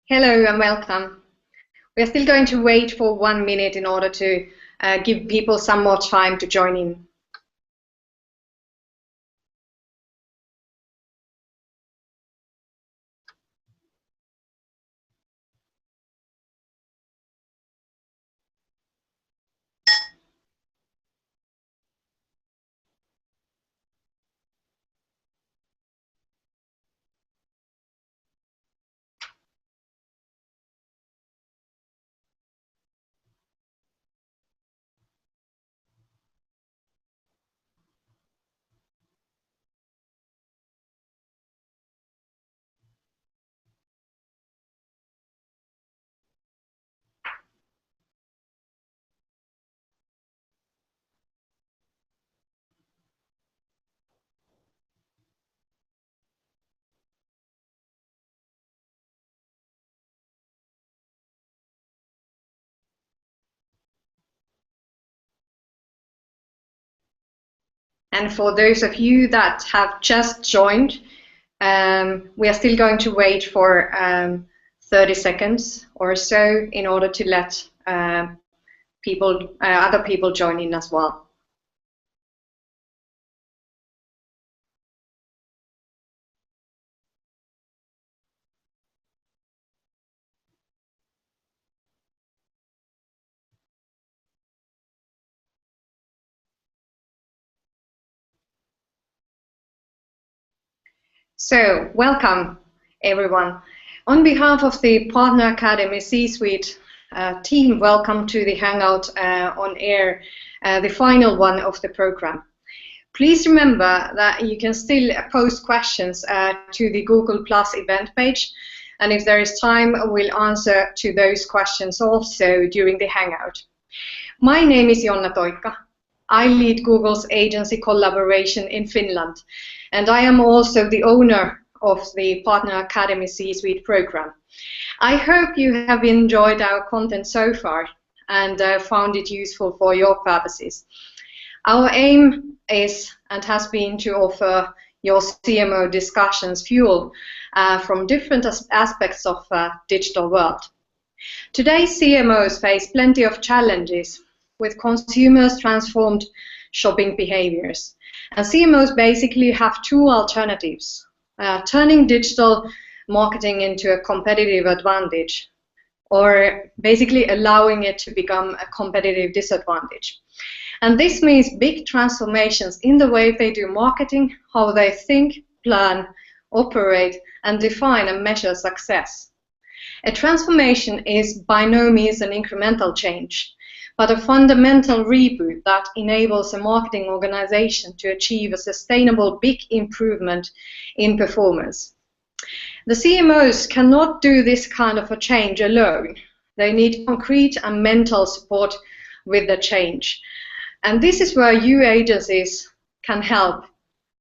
Hello and welcome. We are still going to wait for 1 minute in order to give people some more time to join in. And for those of you that have just joined, we are still going to wait for 30 seconds or so in order to let other people join in as well. So, welcome everyone. On behalf of the Partner Academy C-Suite team, welcome to the Hangout on Air, the final one of the program. Please remember that you can still post questions to the Google Plus event page, and if there is time, we'll answer to those questions also during the Hangout. My name is Jonna Toikka. I lead Google's agency collaboration in Finland, and I am also the owner of the Partner Academy C-Suite program. I hope you have enjoyed our content so far and found it useful for your purposes. Our aim is and has been to offer your CMO discussions fuel from different aspects of digital world. Today's CMOs face plenty of challenges with consumers' transformed shopping behaviors. And CMOs basically have two alternatives, turning digital marketing into a competitive advantage, or basically allowing it to become a competitive disadvantage. And this means big transformations in the way they do marketing, how they think, plan, operate, and define and measure success. A transformation is by no means an incremental change, but a fundamental reboot that enables a marketing organization to achieve a sustainable big improvement in performance. The CMOs cannot do this kind of a change alone. They need concrete and mental support with the change. And this is where you agencies can help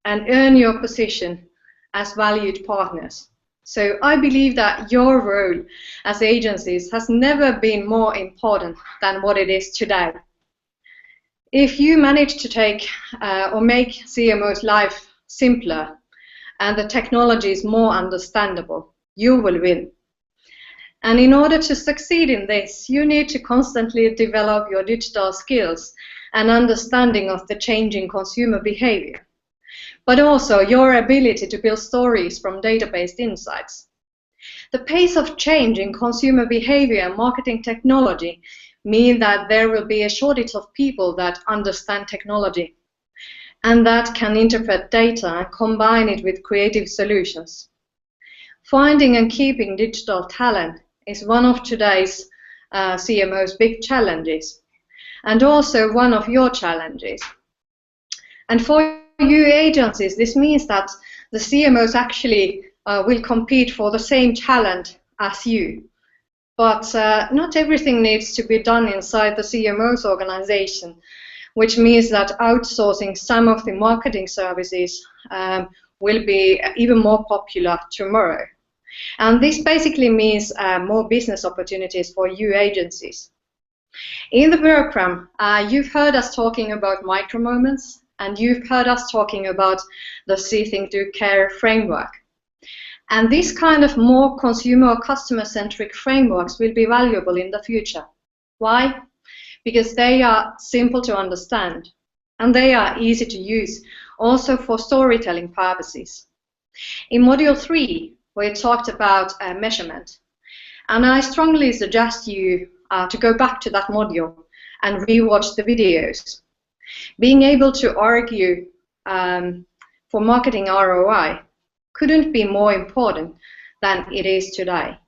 and earn your position as valued partners. So I believe that your role as agencies has never been more important than what it is today. If you manage to take or make CMO's life simpler and the technology is more understandable, you will win. And in order to succeed in this, you need to constantly develop your digital skills and understanding of the changing consumer behavior, but also your ability to build stories from database insights. The pace of change in consumer behavior and marketing technology mean that there will be a shortage of people that understand technology and that can interpret data and combine it with creative solutions. Finding and keeping digital talent is one of today's CMO's big challenges, and also one of your challenges. And for you agencies, this means that the CMOs actually will compete for the same talent as you. But not everything needs to be done inside the CMO's organization, which means that outsourcing some of the marketing services will be even more popular tomorrow. And this basically means more business opportunities for you agencies. In the program, you've heard us talking about micro moments, and you've heard us talking about the See, Think, Do, Care framework. And this kind of more consumer or customer-centric frameworks will be valuable in the future. Why? Because they are simple to understand and they are easy to use, also for storytelling purposes. In Module 3, we talked about measurement, and I strongly suggest you to go back to that module and rewatch the videos. Being able to argue for marketing ROI couldn't be more important than it is today.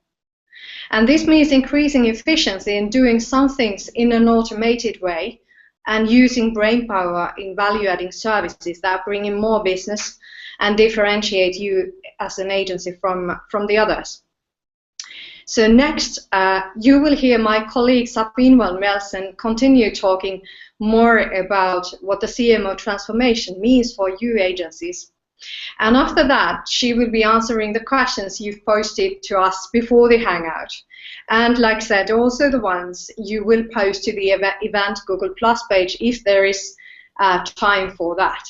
And this means increasing efficiency in doing some things in an automated way and using brainpower in value-adding services that bring in more business and differentiate you as an agency from the others. So next, you will hear my colleague Sabine van Velsen continue talking more about what the CMO transformation means for you agencies. And after that, she will be answering the questions you've posted to us before the Hangout. And like I said, also the ones you will post to the event Google Plus page if there is time for that.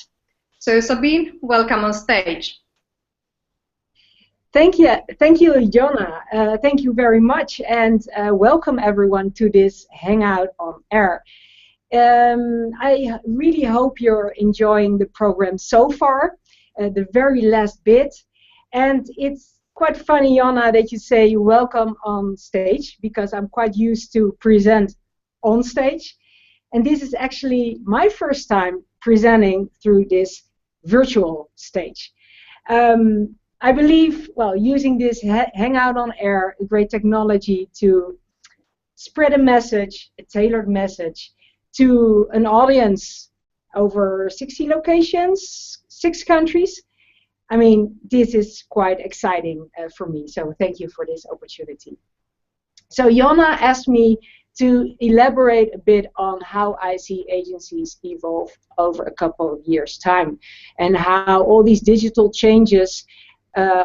So Sabine, welcome on stage. Thank you, Jonna. Thank you very much, and welcome everyone to this Hangout on Air. I really hope you're enjoying the program so far, the very last bit. And it's quite funny, Jonna, that you say welcome on stage, because I'm quite used to present on stage. And this is actually my first time presenting through this virtual stage. I believe, well, using this Hangout on Air, a great technology to spread a message, a tailored message, to an audience over 60 locations, 6 countries. I mean, this is quite exciting for me, so thank you for this opportunity. So Jonna asked me to elaborate a bit on how I see agencies evolve over a couple of years' time, and how all these digital changes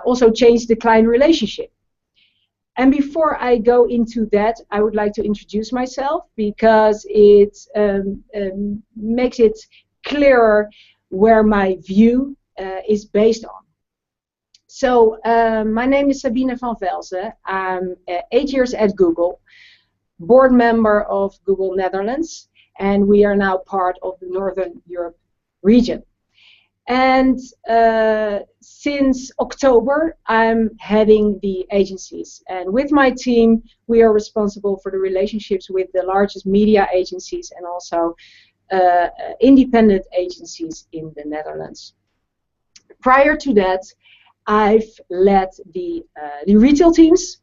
also change the client relationship. And before I go into that, I would like to introduce myself, because it makes it clearer where my view is based on. So my name is Sabine van Velsen. I'm 8 years at Google, board member of Google Netherlands, and we are now part of the Northern Europe region. And since October, I'm heading the agencies. And with my team, we are responsible for the relationships with the largest media agencies and also independent agencies in the Netherlands. Prior to that, I've led the retail teams.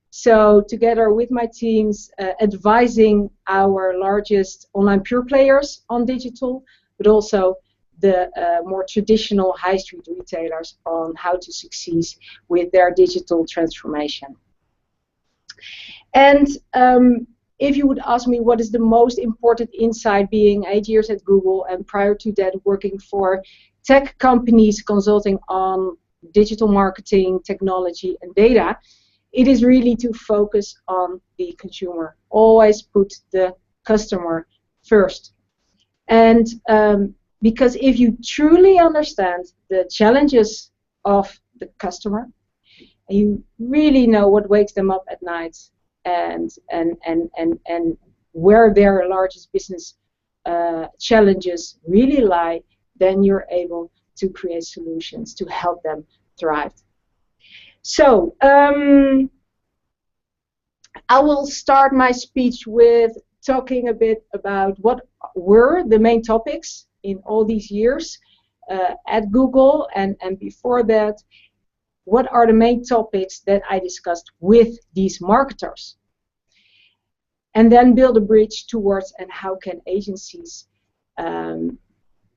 So together with my teams, advising our largest online pure players on digital, but also the more traditional high street retailers on how to succeed with their digital transformation. And if you would ask me what is the most important insight, being 8 years at Google and prior to that working for tech companies consulting on digital marketing, technology and data, it is really to focus on the consumer. Always put the customer first. And because if you truly understand the challenges of the customer, and you really know what wakes them up at night and where their largest business challenges really lie, then you're able to create solutions to help them thrive. So I will start my speech with talking a bit about what were the main topics in all these years at Google, and before that, what are the main topics that I discussed with these marketers, and then build a bridge towards and how can agencies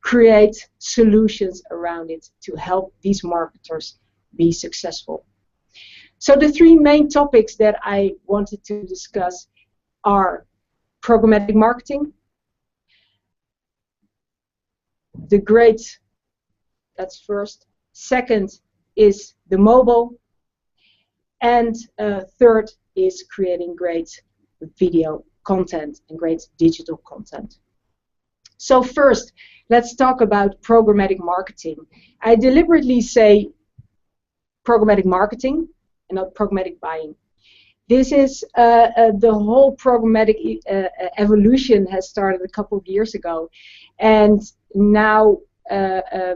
create solutions around it to help these marketers be successful. So the 3 main topics that I wanted to discuss are programmatic marketing, the great, that's first. Second is the mobile. And third is creating great video content and great digital content. So first, let's talk about programmatic marketing. I deliberately say programmatic marketing and not programmatic buying. This is the whole programmatic evolution has started a couple of years ago, and now a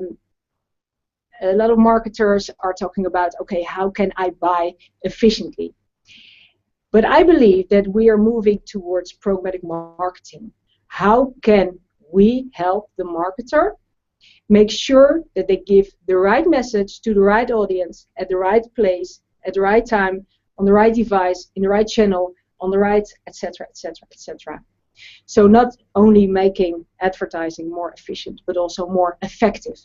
lot of marketers are talking about, okay, how can I buy efficiently? But I believe that we are moving towards programmatic marketing. How can we help the marketer make sure that they give the right message to the right audience at the right place, at the right time, on the right device, in the right channel, on the right, etc., etc., etc. So not only making advertising more efficient, but also more effective.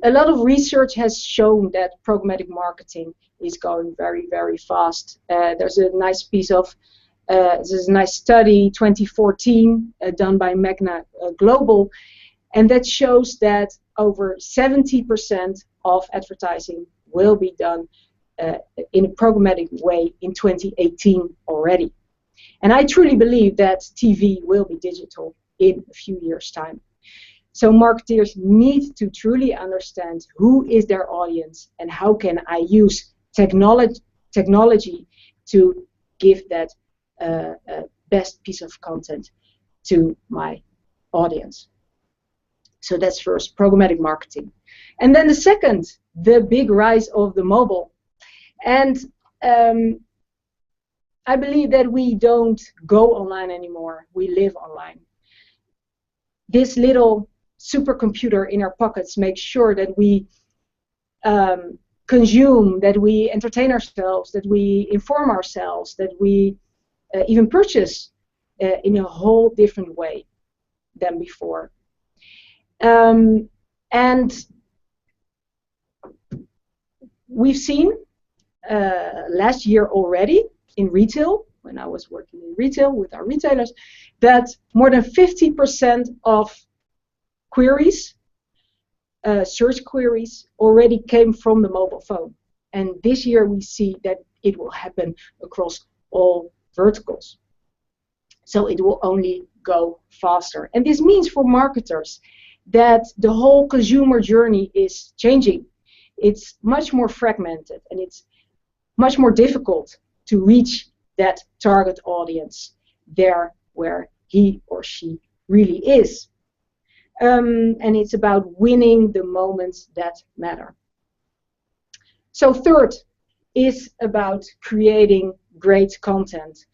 A lot of research has shown that programmatic marketing is going very, very fast. There's a nice piece of, there's a nice study, 2014, done by Magna Global, and that shows that over 70% of advertising will be done in a programmatic way in 2018 already. And I truly believe that TV will be digital in a few years' time. So marketers need to truly understand who is their audience and how can I use technology to give that best piece of content to my audience. So that's first, programmatic marketing. And then the second, the big rise of the mobile. And I believe that we don't go online anymore, we live online. This little supercomputer in our pockets makes sure that we consume, that we entertain ourselves, that we inform ourselves, that we even purchase in a whole different way than before. And we've seen last year already in retail, when I was working in retail with our retailers, that more than 50% of queries, search queries, already came from the mobile phone. And this year we see that it will happen across all verticals. So it will only go faster. And this means for marketers that the whole consumer journey is changing. It's much more fragmented and it's much more difficult to reach that target audience there where he or she really is. And it's about winning the moments that matter. So third is about creating great content.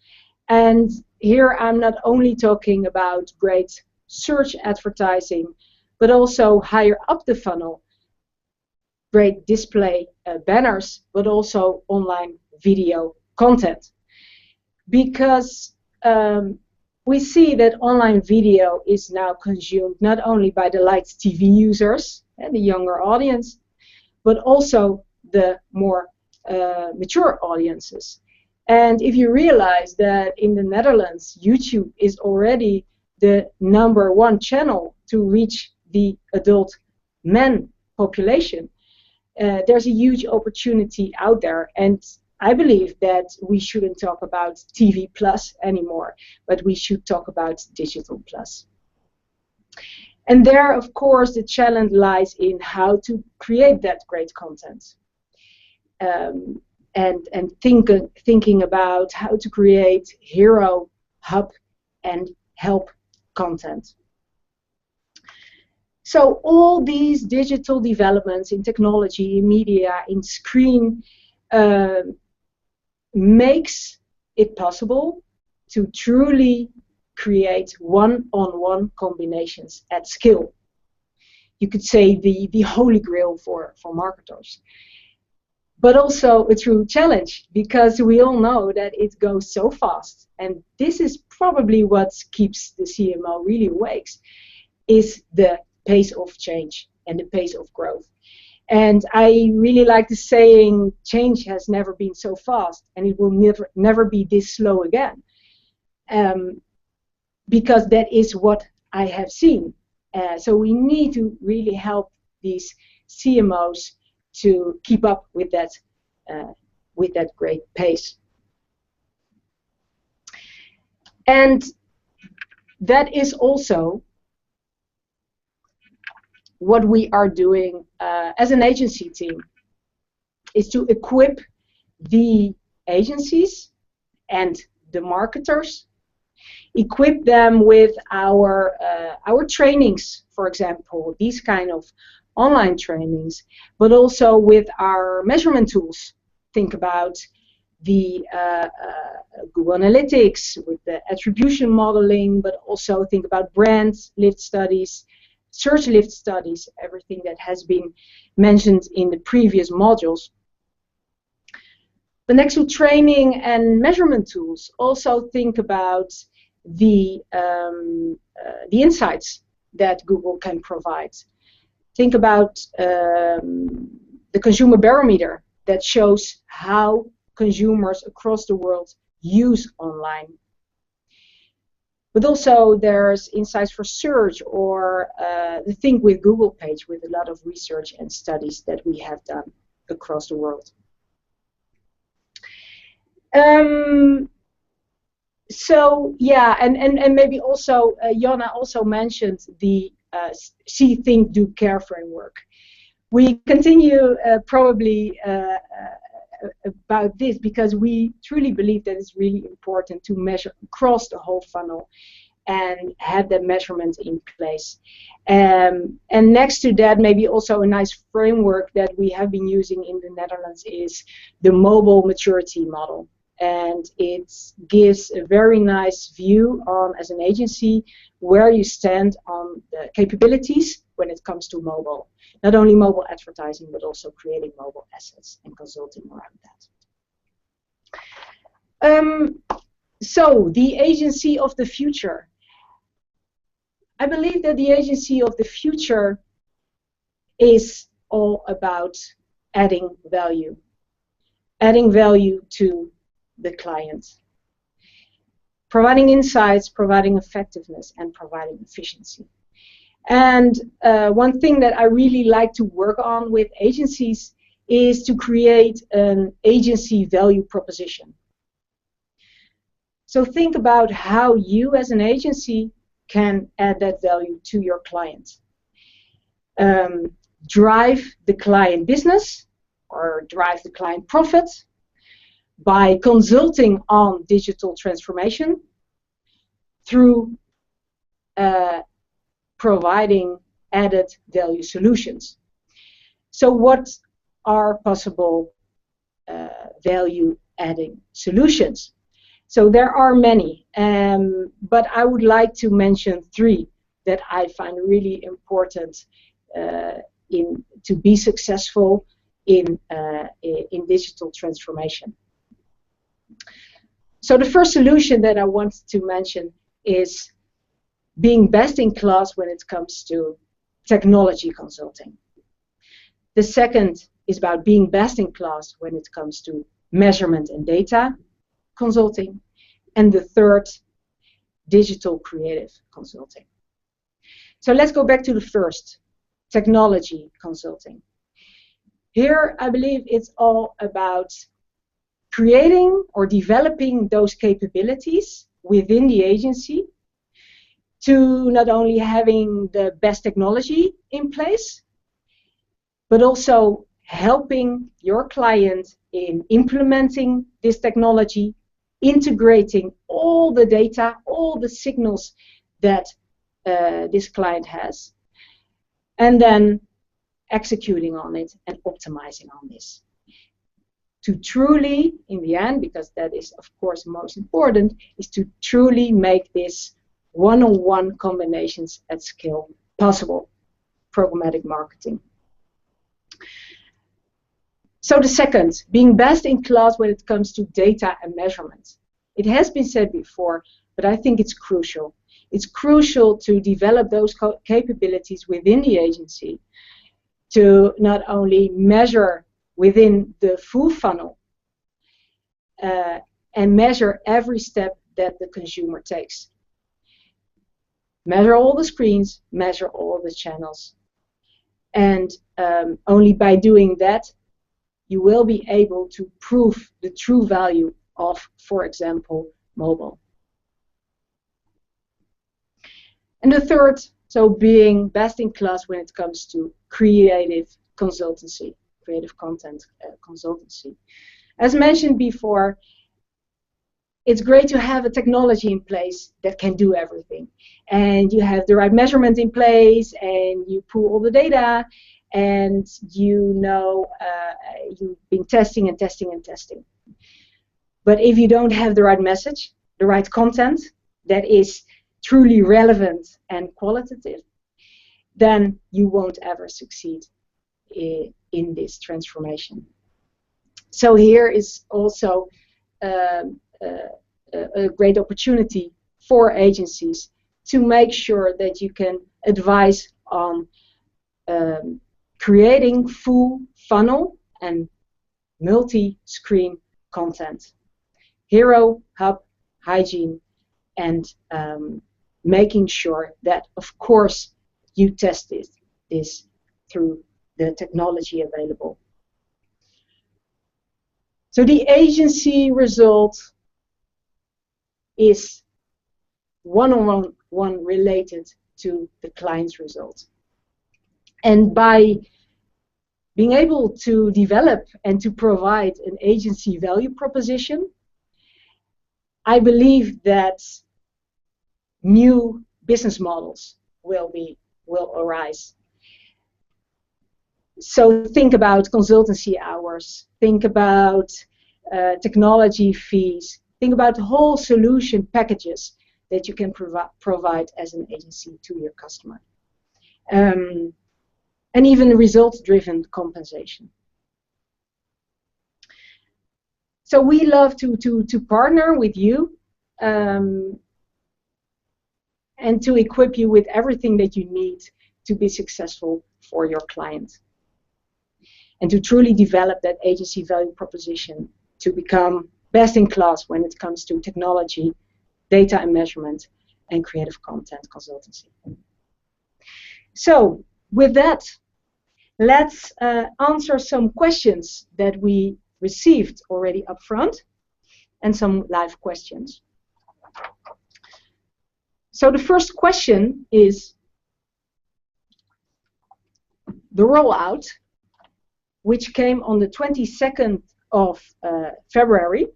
And here I'm not only talking about great search advertising, but also higher up the funnel, great display banners, but also online video content. Because we see that online video is now consumed not only by the light TV users and the younger audience, but also the more mature audiences. And if you realize that in the Netherlands, YouTube is already the #1 channel to reach the adult men population, there's a huge opportunity out there. And I believe that we shouldn't talk about TV plus anymore, but we should talk about digital plus. And there, of course, the challenge lies in how to create that great content. And thinking about how to create hero, hub, and help content. So all these digital developments in technology, in media, in screen, makes it possible to truly create one-on-one combinations at scale. You could say the holy grail for marketers. But also a true challenge, because we all know that it goes so fast. And this is probably what keeps the CMO really awake, is the pace of change and the pace of growth. And I really like the saying, change has never been so fast, and it will never be this slow again. Because that is what I have seen. So we need to really help these CMOs to keep up with that great pace. And that is also what we are doing as an agency team, is to equip the agencies and the marketers, equip them with our trainings, for example, these kind of online trainings, but also with our measurement tools. Think about the Google Analytics with the attribution modeling, but also think about brand lift studies, search lift studies, everything that has been mentioned in the previous modules. But next to training and measurement tools, also think about the insights that Google can provide. Think about the consumer barometer that shows how consumers across the world use online. But also there's insights for search, or the Think with Google page with a lot of research and studies that we have done across the world. So yeah, and maybe also Jonna also mentioned the See, Think, Do, Care framework. We continue probably about this because we truly believe that it's really important to measure across the whole funnel and have that measurement in place. And next to that, maybe also a nice framework that we have been using in the Netherlands is the mobile maturity model. And it gives a very nice view on, as an agency, where you stand on the capabilities when it comes to mobile. Not only mobile advertising, but also creating mobile assets and consulting around that. So, the agency of the future. I believe that the agency of the future is all about adding value. Adding value to the client. Providing insights, providing effectiveness, and providing efficiency. And one thing that I really like to work on with agencies is to create an agency value proposition. So think about how you as an agency can add that value to your client. Drive the client business or drive the client profit by consulting on digital transformation through providing added value solutions. So what are possible value adding solutions? So there are many, but I would like to mention three that I find really important to be successful in digital transformation. So the first solution that I want to mention is being best in class when it comes to technology consulting. The second is about being best in class when it comes to measurement and data consulting. And the third, digital creative consulting. So let's go back to the first, technology consulting. Here, I believe it's all about creating or developing those capabilities within the agency to not only having the best technology in place, but also helping your client in implementing this technology, integrating all the data, all the signals that this client has, and then executing on it and optimizing on this. To truly, in the end, because that is of course most important, is to truly make this one-on-one combinations at scale possible. Programmatic marketing. So the second, being best in class when it comes to data and measurement. It has been said before, but I think it's crucial. It's crucial to develop those capabilities within the agency to not only measure within the full funnel and measure every step that the consumer takes. Measure all the screens, measure all the channels. And only by doing that, you will be able to prove the true value of, for example, mobile. And the third, so being best in class when it comes to creative consultancy, creative content consultancy. As mentioned before, it's great to have a technology in place that can do everything. And you have the right measurement in place, and you pull all the data, and you know you've been testing and testing and testing. But if you don't have the right message, the right content that is truly relevant and qualitative, then you won't ever succeed in this transformation. So here is also a great opportunity for agencies to make sure that you can advise on creating full funnel and multi-screen content. Hero, hub, hygiene, and making sure that, of course, you test this through the technology available. So the agency result is one-on-one related to the client's result. And by being able to develop and to provide an agency value proposition, I believe that new business models will arise. So think about consultancy hours, think about technology fees, think about the whole solution packages that you can provide as an agency to your customer. And even result-driven compensation. So we love to partner with you and to equip you with everything that you need to be successful for your client. And to truly develop that agency value proposition to become best in class when it comes to technology, data and measurement, and creative content consultancy. So with that, let's answer some questions that we received already up front and some live questions. So the first question is the rollout, which came on the 22nd of February.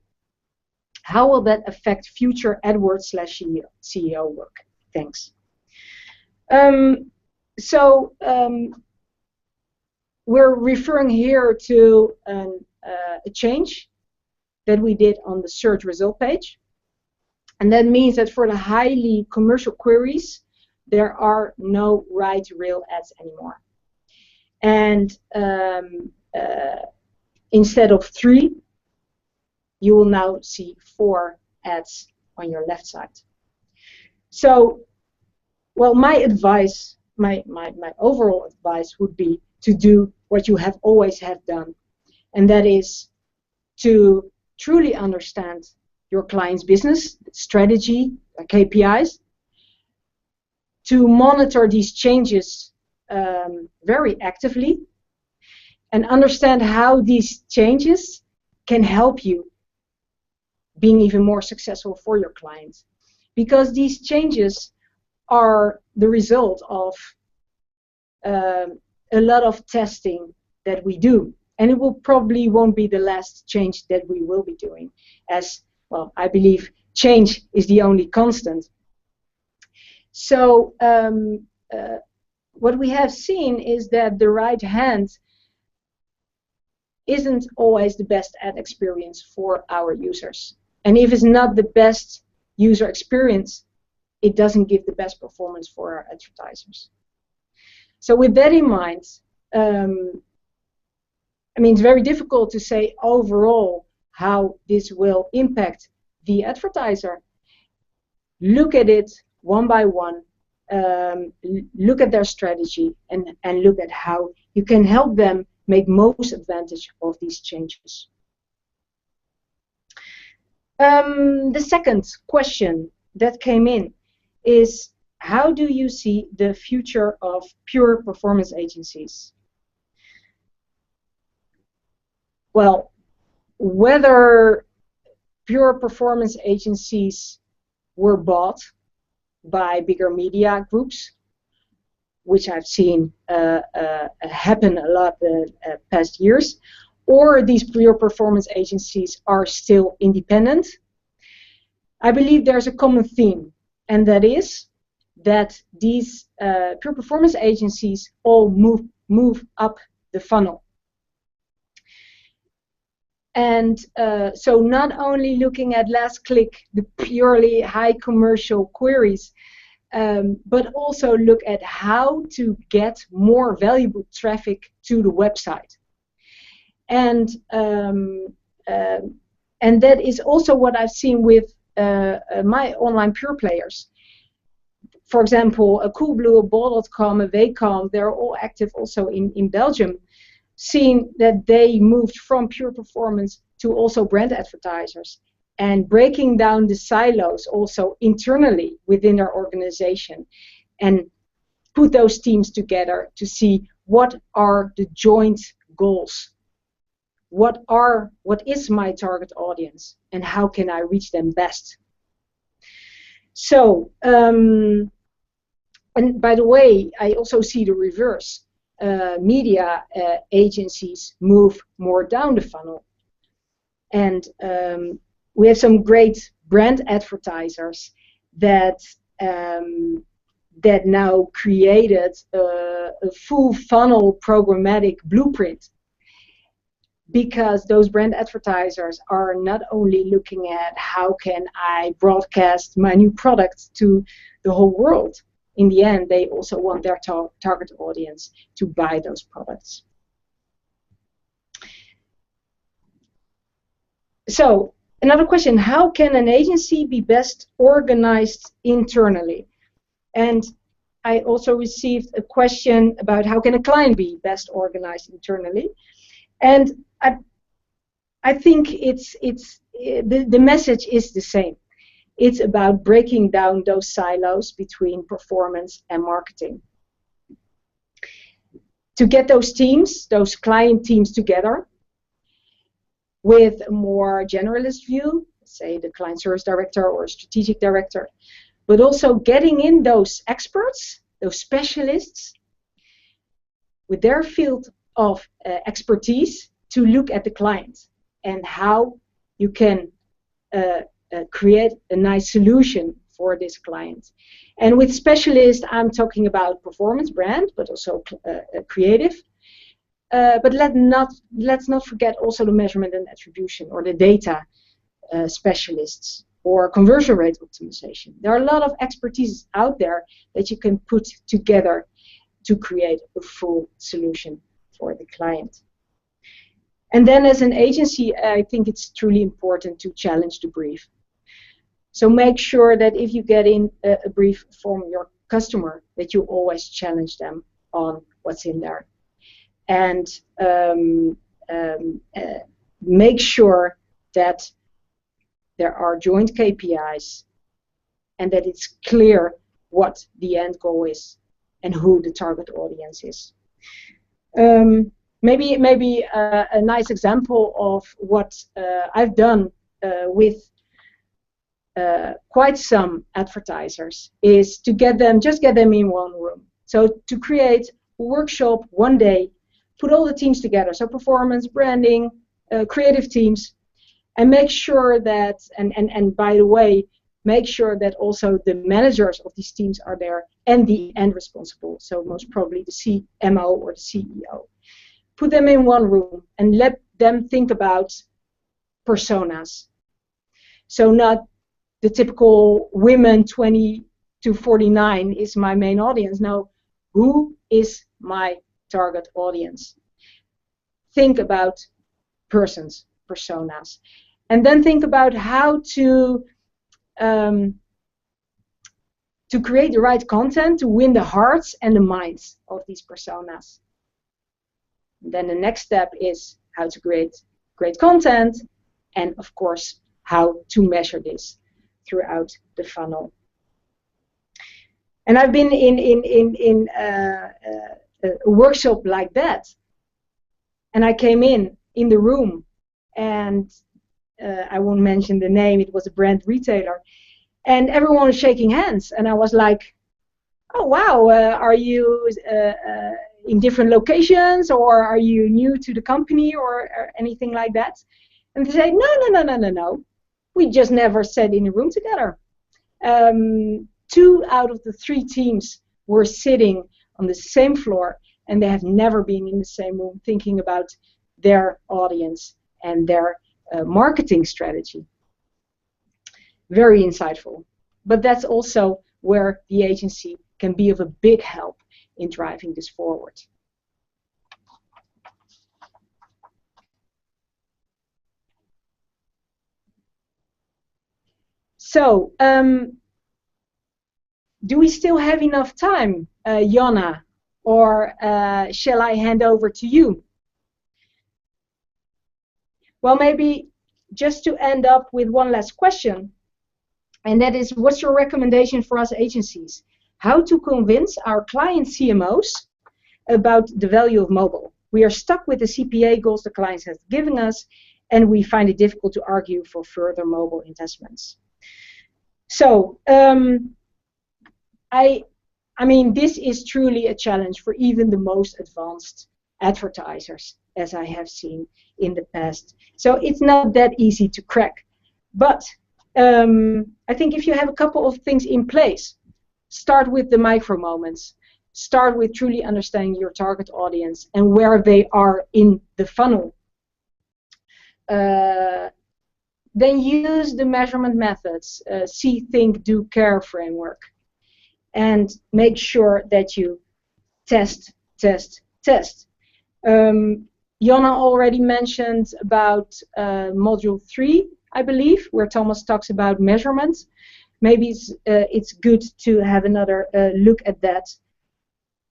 How will that affect future AdWords/CEO work? Thanks. We're referring here to a change that we did on the search result page. And that means that for the highly commercial queries, there are no right real ads anymore. And instead of 3, you will now see 4 ads on your left side. So, well, my advice, my overall advice would be to do what you have always have done, and that is to truly understand your client's business strategy, KPIs, to monitor these changes very actively, and understand how these changes can help you being even more successful for your clients. Because these changes are the result of a lot of testing that we do. And it will probably won't be the last change that we will be doing, as, well, I believe change is the only constant. So what we have seen is that the right hand isn't always the best ad experience for our users. And if it's not the best user experience, it doesn't give the best performance for our advertisers. So with that in mind, I mean, it's very difficult to say overall how this will impact the advertiser. Look at it one by one, look at their strategy, and look at how you can help them make most advantage of these changes. The second question that came in is, how do you see the future of pure performance agencies? Well, whether pure performance agencies were bought by bigger media groups, which I've seen happen a lot past years, or these pure performance agencies are still independent. I believe there's a common theme, and that is that these pure performance agencies all move up the funnel. And so not only looking at last click, the purely high commercial queries, but also look at how to get more valuable traffic to the website. And that is also what I've seen with my online pure players. For example, a Coolblue, a Bol.com, a Wacom, they're all active also in Belgium, seeing that they moved from pure performance to also brand advertisers, and breaking down the silos also internally within their organization, and put those teams together to see what are the joint goals. What is my target audience, and how can I reach them best? So, and by the way, I also see the reverse. Media agencies move more down the funnel. And we have some great brand advertisers that now created a full funnel programmatic blueprint, because those brand advertisers are not only looking at how can I broadcast my new product to the whole world. In the end, they also want their target audience to buy those products. So, another question, how can an agency be best organized internally? And I also received a question about how can a client be best organized internally? And I think the message is the same. It's about breaking down those silos between performance and marketing. To get those teams, those client teams together with a more generalist view, say the client service director or strategic director, but also getting in those experts, those specialists with their field of expertise to look at the client and how you can create a nice solution for this client. And with specialists, I'm talking about performance brand, but also creative. But let's not forget also the measurement and attribution, or the data specialists, or conversion rate optimization. There are a lot of expertise out there that you can put together to create a full solution for the client. And then as an agency, I think it's truly important to challenge the brief. So make sure that if you get in a brief from your customer, that you always challenge them on what's in there. And make sure that there are joint KPIs and that it's clear what the end goal is and who the target audience is. Maybe a nice example of what I've done with quite some advertisers is to get them in one room. So to create a workshop one day, put all the teams together, so performance, branding, creative teams, and make sure that, and by the way, make sure that also the managers of these teams are there and the end responsible, so most probably the CMO or the CEO. Put them in one room and let them think about personas. So not the typical women 20 to 49 is my main audience. No, who is my target audience? Think about persons, personas. And then think about how to create the right content to win the hearts and the minds of these personas. And then the next step is how to create great content, and of course how to measure this throughout the funnel. And I've been in a workshop like that, and I came in the room, and I won't mention the name, it was a brand retailer, and everyone was shaking hands, and I was like, oh wow, are you in different locations, or are you new to the company, or anything like that? And they say, no. We just never sat in a room together. 2 out of the 3 teams were sitting on the same floor, and they have never been in the same room thinking about their audience and their marketing strategy. Very insightful. But that's also where the agency can be of a big help in driving this forward. So, do we still have enough time, Jonna, or shall I hand over to you? Well, maybe just to end up with one last question, and that is, what's your recommendation for us agencies? How to convince our client CMOs about the value of mobile? We are stuck with the CPA goals the clients have given us, and we find it difficult to argue for further mobile investments. So, I mean, this is truly a challenge for even the most advanced advertisers, as I have seen in the past. So it's not that easy to crack. But I think if you have a couple of things in place, start with the micro moments. Start with truly understanding your target audience and where they are in the funnel. Then use the measurement methods, see, think, do, care framework. And make sure that you test. Jonna already mentioned about module 3, I believe, where Thomas talks about measurement. Maybe it's good to have another look at that.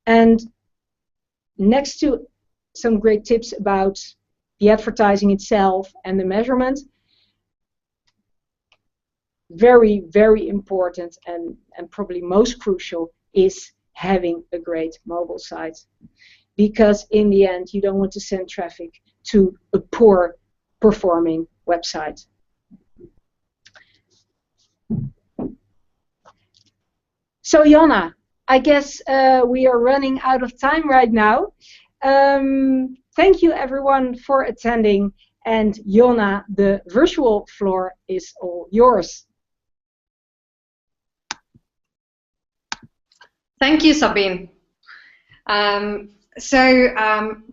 And next to some great tips about the advertising itself and the measurement, very, very important and probably most crucial is having a great mobile site. Because in the end, you don't want to send traffic to a poor performing website. So Jonna, I guess we are running out of time right now. Thank you everyone for attending, and Jonna, the virtual floor is all yours. Thank you, Sabine. To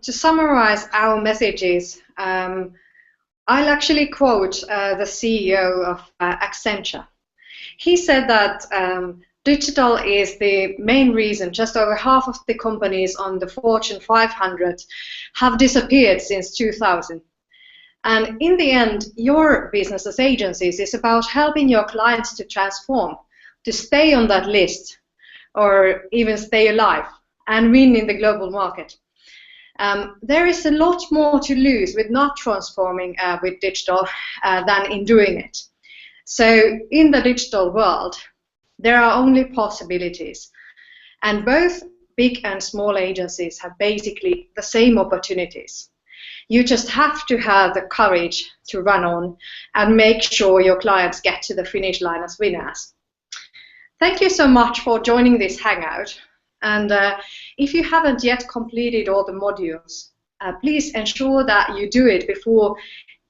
summarize our messages, I'll actually quote the CEO of Accenture. He said that digital is the main reason just over half of the companies on the Fortune 500 have disappeared since 2000. And in the end, your business as agencies is about helping your clients to transform, to stay on that list, or even stay alive and win in the global market. There is a lot more to lose with not transforming with digital than in doing it. So in the digital world, there are only possibilities. And both big and small agencies have basically the same opportunities. You just have to have the courage to run on and make sure your clients get to the finish line as winners. Thank you so much for joining this Hangout. And if you haven't yet completed all the modules, please ensure that you do it before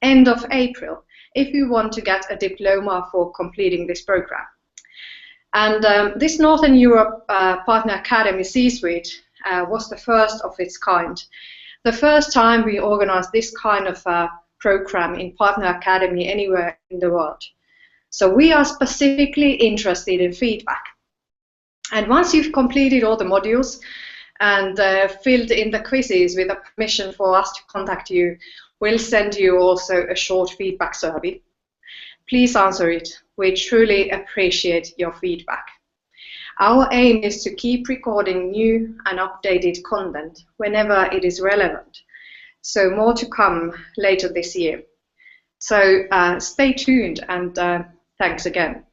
end of April if you want to get a diploma for completing this program. And this Northern Europe Partner Academy C-Suite was the first of its kind. The first time we organized this kind of program in Partner Academy anywhere in the world. So we are specifically interested in feedback. And once you've completed all the modules and filled in the quizzes with a permission for us to contact you, we'll send you also a short feedback survey. Please answer it. We truly appreciate your feedback. Our aim is to keep recording new and updated content whenever it is relevant. So more to come later this year. So stay tuned, and thanks again.